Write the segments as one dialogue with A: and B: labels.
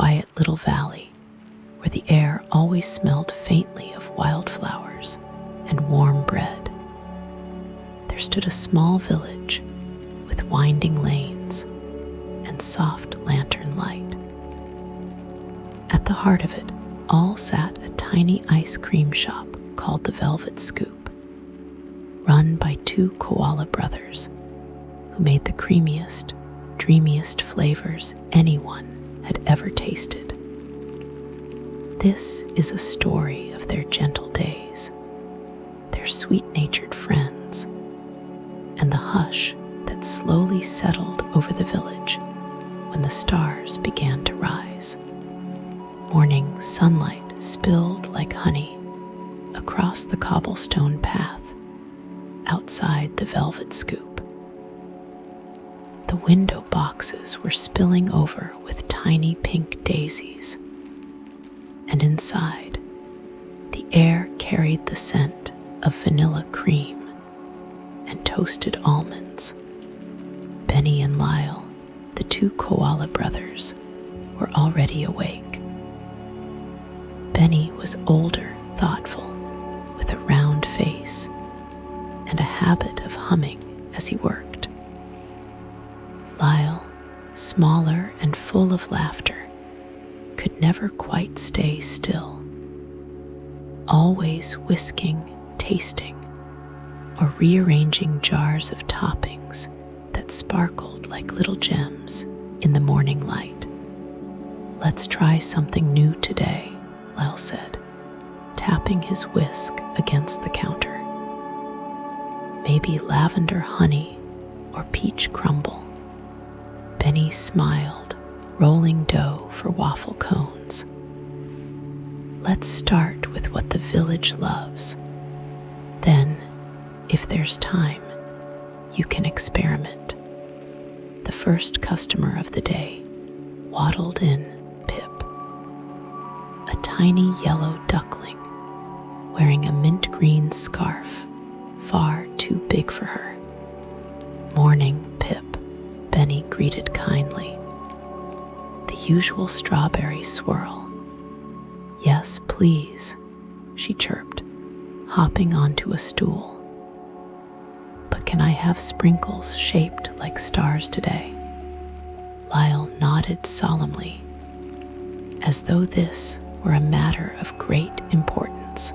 A: quiet little valley where the air always smelled faintly of wildflowers and warm bread, there stood a small village with winding lanes and soft lantern light. At the heart of it all sat a tiny ice cream shop called the Velvet Scoop, run by two koala brothers who made the creamiest, dreamiest flavors anyone had ever tasted. This is a story of their gentle days, their sweet-natured friends, and the hush that slowly settled over the village when the stars began to rise. Morning sunlight spilled like honey across the cobblestone path outside the Velvet Scoop. The window boxes were spilling over with tiny pink daisies, and inside, the air carried the scent of vanilla cream and toasted almonds. Benny and Lyle, the two koala brothers, were already awake. Benny was older, thoughtful, with a round face and a habit of humming as he worked. Lyle, smaller and full of laughter, could never quite stay still, always whisking, tasting, or rearranging jars of toppings that sparkled like little gems in the morning light. "Let's try something new today," Lyle said, tapping his whisk against the counter. "Maybe lavender honey or peach crumble." Benny smiled, rolling dough for waffle cones. "Let's start with what the village loves. Then, if there's time, you can experiment." The first customer of the day waddled in Pip, a tiny yellow duckling wearing a mint green scarf far too big for her. "Morning, Pip," Benny greeted kindly. "The usual strawberry swirl." "Yes, please," she chirped, hopping onto a stool. "But can I have sprinkles shaped like stars today?" Lyle nodded solemnly, as though this were a matter of great importance.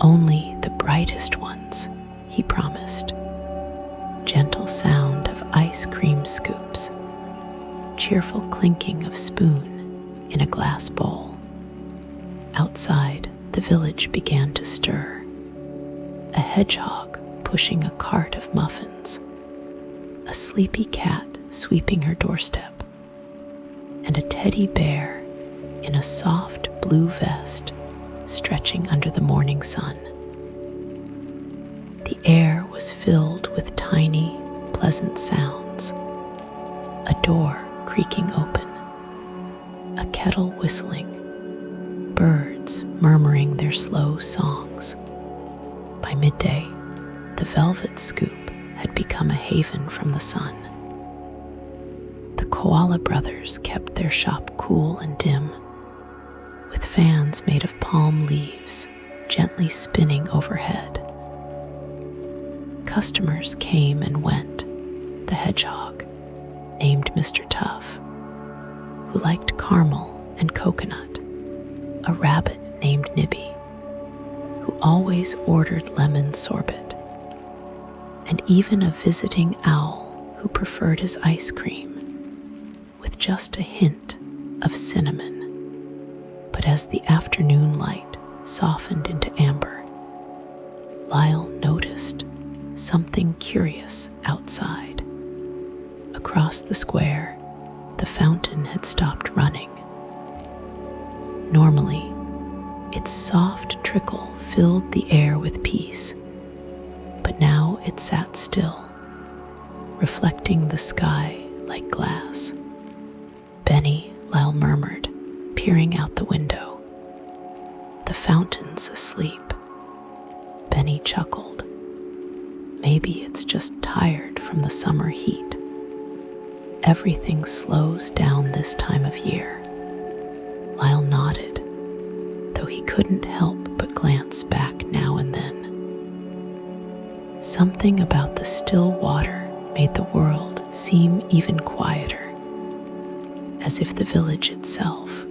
A: "Only the brightest ones," he promised. Gentle sound of ice cream scoops, cheerful clinking of spoon in a glass bowl. Outside, the village began to stir. A hedgehog pushing a cart of muffins, a sleepy cat sweeping her doorstep, and a teddy bear in a soft blue vest stretching under the morning sun. The air was filled with tiny, pleasant sounds. A door creaking open, a kettle whistling, birds murmuring their slow songs. By midday, the Velvet Scoop had become a haven from the sun. The Koala brothers kept their shop cool and dim, with fans made of palm leaves gently spinning overhead. Customers came and went. The hedgehog, named Mr. Tuff, who liked caramel and coconut, a rabbit named Nibby, who always ordered lemon sorbet, and even a visiting owl who preferred his ice cream with just a hint of cinnamon. But as the afternoon light softened into amber, Lyle noticed something curious outside. Across the square, the fountain had stopped running. Normally, its soft trickle filled the air with peace, but now it sat still, reflecting the sky like glass. "Benny," Lyle murmured, peering out the window. "The fountain's asleep." Benny chuckled. "Maybe it's just tired from the summer heat." everything slows down this time of year. Lyle nodded, though he couldn't help but glance back now and then. Something about the still water made the world seem even quieter, as if the village itself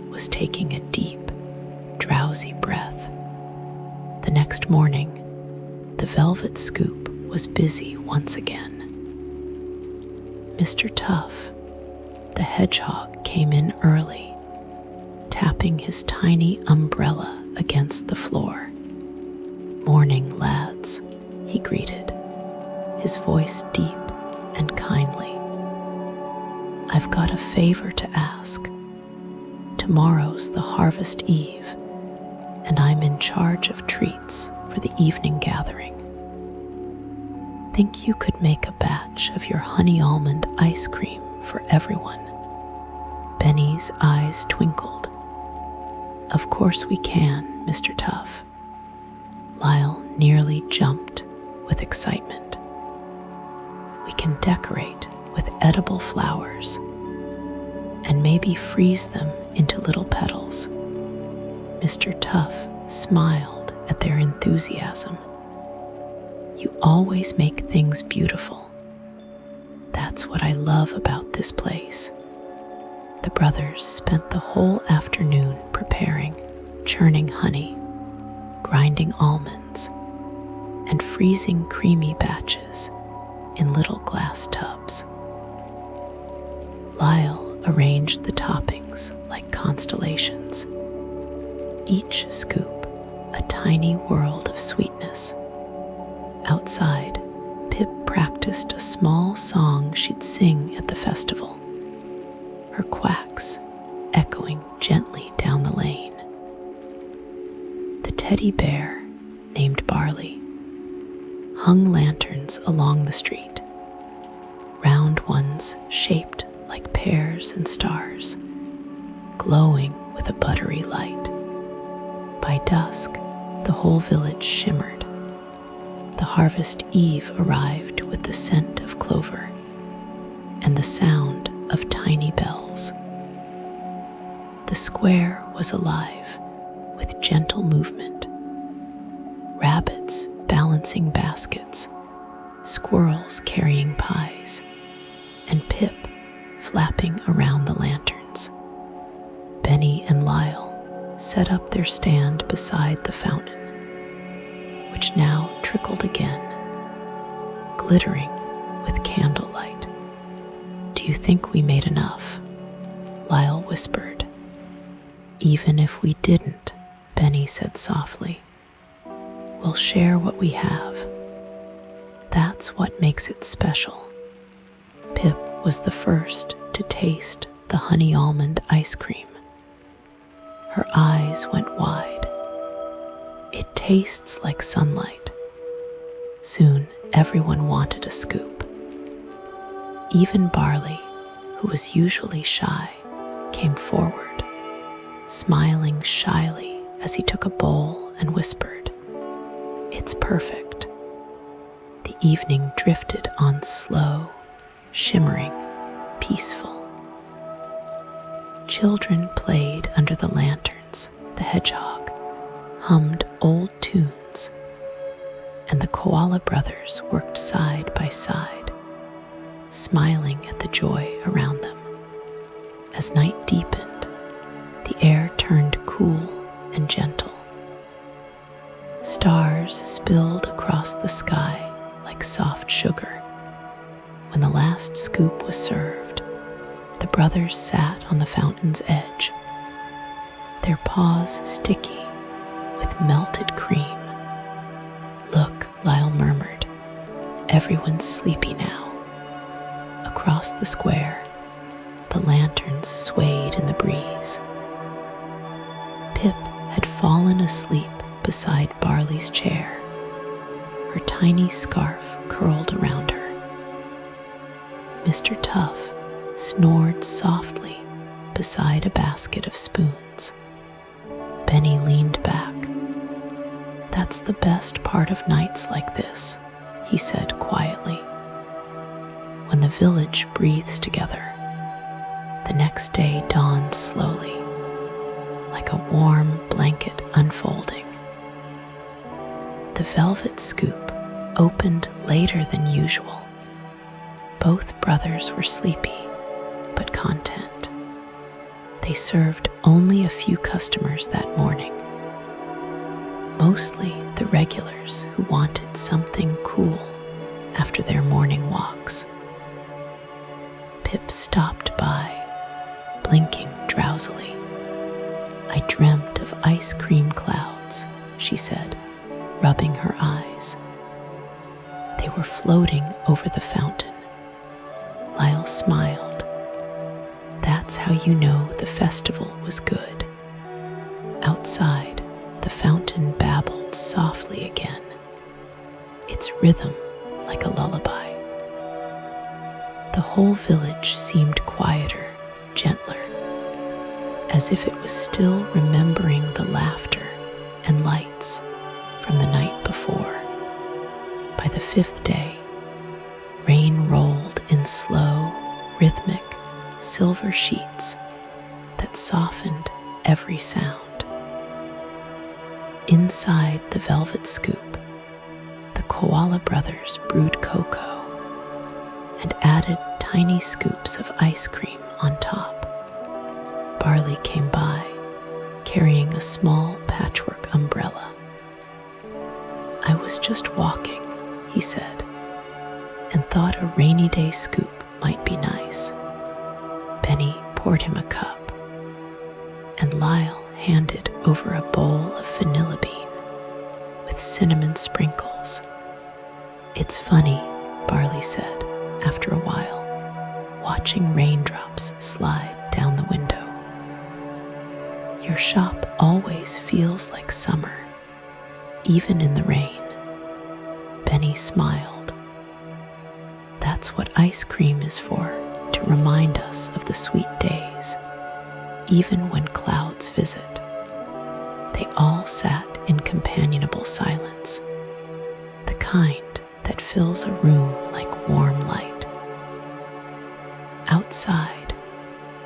A: was taking a deep, drowsy breath. The next morning, the velvet scoop was busy once again. Mr. Tuff, the hedgehog, came in early, tapping his tiny umbrella against the floor. "Morning, lads," he greeted, his voice deep and kindly. "I've got a favor to ask. Tomorrow's the harvest eve, and I'm in charge of treats for the evening gathering. Think you could make a batch of your honey almond ice cream for everyone?" Benny's eyes twinkled. "Of course we can, Mr. Tuff." Lyle nearly jumped with excitement. "We can decorate with edible flowers and maybe freeze them into little petals." Mr. Tuff smiled at their enthusiasm. "You always make things beautiful. That's what I love about this place." The brothers spent the whole afternoon preparing, churning honey, grinding almonds, and freezing creamy batches in little glass tubs. Lyle arranged the toppings like constellations, each scoop a tiny world of sweetness. Outside, Pip practiced a small song she'd sing at the festival, her quacks echoing gently down the lane. The teddy bear, named Barley, hung lanterns along the street, round ones shaped like pears and stars, glowing with a buttery light. By dusk, the whole village shimmered. The harvest eve arrived with the scent of clover and the sound of tiny bells. The square was alive with gentle movement. Rabbits balancing baskets, squirrels carrying pies, and Pip flapping around the lanterns. Benny and Lyle set up their stand beside the fountain, which now trickled again, glittering with candlelight. "Do you think we made enough?" Lyle whispered. "Even if we didn't," Benny said softly, "we'll share what we have. That's what makes it special." Pip was the first to taste the honey almond ice cream. Her eyes went wide. "It tastes like sunlight." Soon everyone wanted a scoop. Even Barley, who was usually shy, came forward, smiling shyly as he took a bowl and whispered, "It's perfect." The evening drifted on slow, shimmering, peaceful. Children played under the lanterns, the hedgehog hummed old tunes, and the Koala brothers worked side by side, smiling at the joy around them. As night deepened, the air turned cool and gentle. Stars spilled across the sky like soft sugar. When the last scoop was served, the brothers sat on the fountain's edge, their paws sticky with melted cream. "Look," Lyle murmured, "everyone's sleepy now." Across the square, the lanterns swayed in the breeze. Pip had fallen asleep beside Barley's chair, her tiny scarf curled around her. Mr. Tuff snored softly beside a basket of spoons. Benny leaned back. "That's the best part of nights like this," he said quietly. when the village breathes together. The next day dawns slowly, like a warm blanket unfolding. The velvet scoop opened later than usual. Both brothers were sleepy, but content. They served only a few customers that morning, mostly the regulars who wanted something cool after their morning walks. Pip stopped by, blinking drowsily. "I dreamt of ice cream clouds," she said, rubbing her eyes. They were floating over the fountain. Lyle smiled. "That's how you know the festival was good." Outside, the fountain babbled softly again, its rhythm like a lullaby. The whole village seemed quieter, gentler, as if it was still remembering the laughter and lights from the night before. By the 5th day, rain rolled in slow, rhythmic, silver sheets that softened every sound. Inside the velvet scoop, the Koala brothers brewed cocoa and added tiny scoops of ice cream on top. Barley came by, carrying a small patchwork umbrella. "I was just walking," he said, "and thought a rainy day scoop might be nice." Benny poured him a cup, and Lyle handed over a bowl of vanilla bean with cinnamon sprinkles. "It's funny," Barley said after a while, watching raindrops slide down the window. "Your shop always feels like summer, even in the rain." Benny smiled. "That's what ice cream is for, to remind us of the sweet days, even when clouds visit." They all sat in companionable silence, the kind that fills a room like warm light. Outside,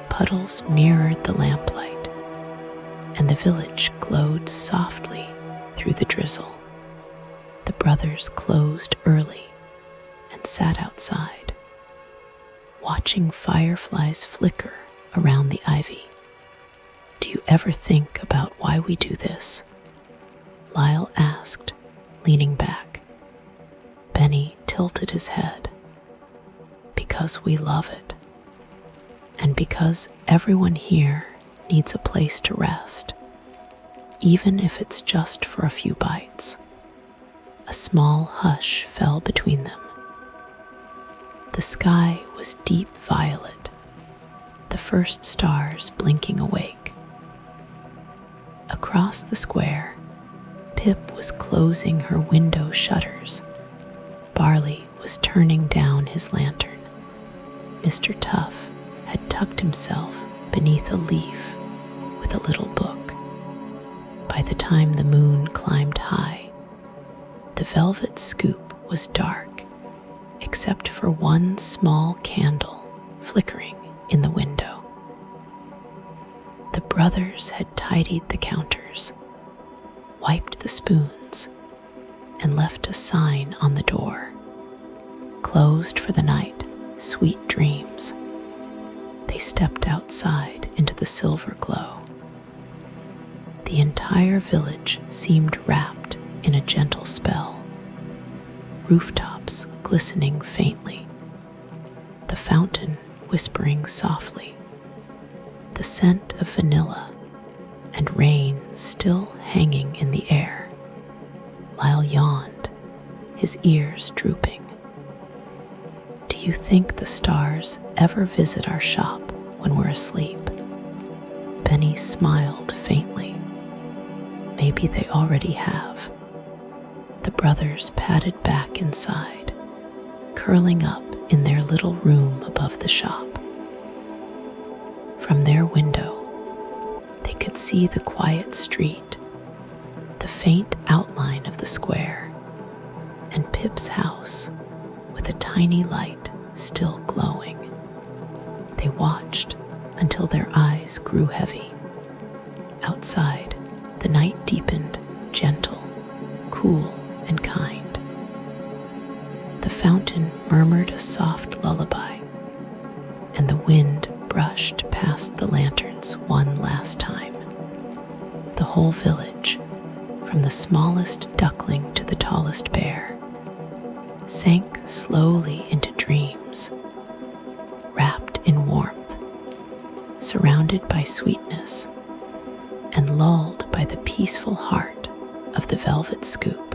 A: puddles mirrored the lamplight, and the village glowed softly through the drizzle. The brothers closed early and sat outside, watching fireflies flicker around the ivy. "Do you ever think about why we do this?" Lyle asked, leaning back. Benny tilted his head. "Because we love it, and because everyone here needs a place to rest, even if it's just for a few bites." A small hush fell between them. The sky was deep violet, the first stars blinking awake. Across the square, Pip was closing her window shutters. Barley was turning down his lantern. Mr. Tuff had tucked himself beneath a leaf with a little book. By the time the moon climbed high, the velvet scoop was dark, except for one small candle flickering in the window. The brothers had tidied the counters, wiped the spoons, and left a sign on the door. "Closed for the night, sweet dreams." They stepped outside into the silver glow. The entire village seemed wrapped in a gentle spell, rooftops glistening faintly, the fountain whispering softly, the scent of vanilla and rain still hanging in the air. Lyle yawned, his ears drooping. "Do you think the stars ever visit our shop when we're asleep?" Benny smiled faintly. "Maybe they already have." The brothers padded back inside, curling up in their little room above the shop. From their window, they could see the quiet street, the faint outline of the square, and Pip's house with a tiny light still glowing. They watched until their eyes grew heavy. Outside, the night deepened, gentle, cool, and kind. The fountain murmured a soft lullaby, and the wind brushed past the lanterns one last time. The whole village, from the smallest duckling to the tallest bear, sank slowly into dreams, wrapped in warmth, surrounded by sweetness, and lulled by the peaceful heart of the velvet scoop.